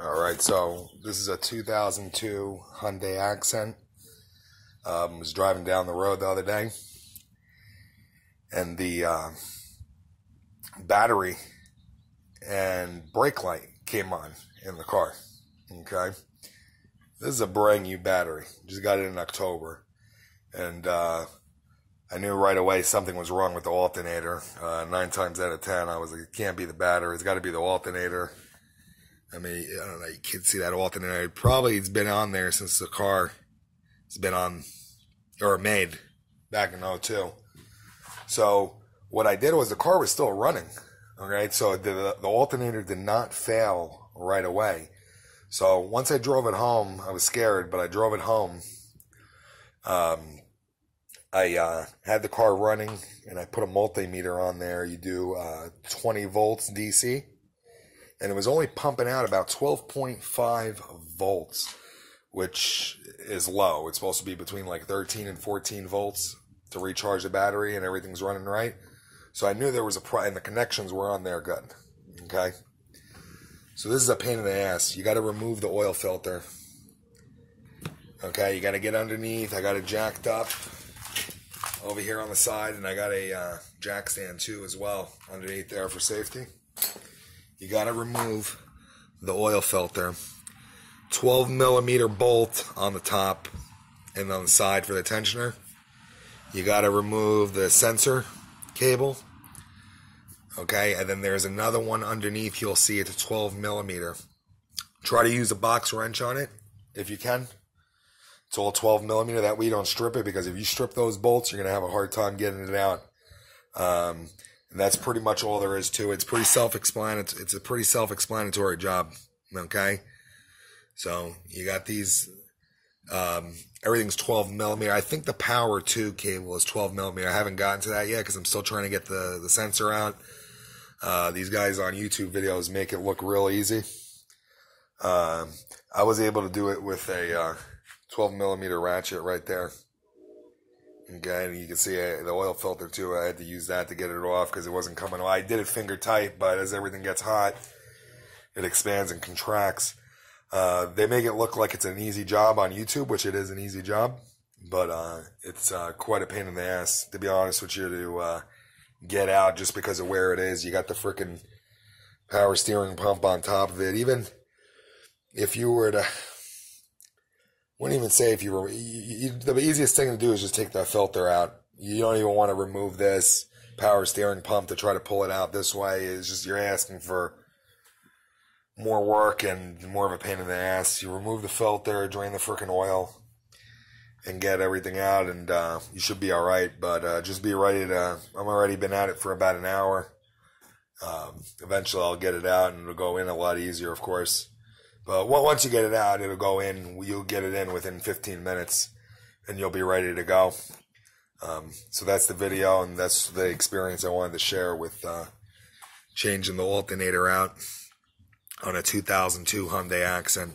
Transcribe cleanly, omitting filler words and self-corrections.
Alright, so this is a 2002 Hyundai Accent. Was driving down the road the other day, and the battery and brake light came on in the car. Okay, this is a brand new battery. Just got it in October, and I knew right away something was wrong with the alternator. 9 times out of 10, I was like, it can't be the battery. It's got to be the alternator. I mean, I don't know. You can't see that alternator. Probably it's been on there since the car has been on or made back in '02. So what I did was the car was still running. Okay, so the alternator did not fail right away. So once I drove it home, I was scared, but I drove it home. I had the car running, and I put a multimeter on there. You do 20 volts DC, and it was only pumping out about 12.5 volts, which is low. It's supposed to be between like 13 and 14 volts to recharge the battery, and everything's running right. So I knew there was a problem, and the connections were on there good. Okay? So this is a pain in the ass. You got to remove the oil filter. Okay? You got to get underneath. I got it jacked up over here on the side, and I got a jack stand too as well underneath there for safety. You got to remove the oil filter. 12 millimeter bolt on the top and on the side for the tensioner. You got to remove the sensor cable. Okay, and then there's another one underneath. You'll see it's a 12 millimeter. Try to use a box wrench on it if you can. It's all 12 millimeter. That way you don't strip it, because if you strip those bolts, you're going to have a hard time getting it out. And that's pretty much all there is to it. It's pretty self-explanatory. It's a pretty self-explanatory job. Okay, so you got these. Everything's 12 millimeter. I think the power 2 cable is 12 millimeter. I haven't gotten to that yet because I'm still trying to get the sensor out. These guys on YouTube videos make it look real easy. I was able to do it with a 12 millimeter ratchet right there. Okay, and you can see the oil filter too. I had to use that to get it off because it wasn't coming off. I did it finger tight, but as everything gets hot, it expands and contracts. They make it look like it's an easy job on YouTube, which it is an easy job, but it's quite a pain in the ass, to be honest with you, to get out just because of where it is. You got the freaking power steering pump on top of it. Even if you were to, wouldn't even say if you were, the easiest thing to do is just take the filter out. You don't even want to remove this power steering pump to try to pull it out this way. It's just, you're asking for more work and more of a pain in the ass. You remove the filter, drain the freaking oil, and get everything out, and you should be alright. But just be ready to, I've already been at it for about an hour. Eventually I'll get it out, and it'll go in a lot easier, of course. But once you get it out, it'll go in. You'll get it in within 15 minutes, and you'll be ready to go. So that's the video, and that's the experience I wanted to share with changing the alternator out on a 2002 Hyundai Accent.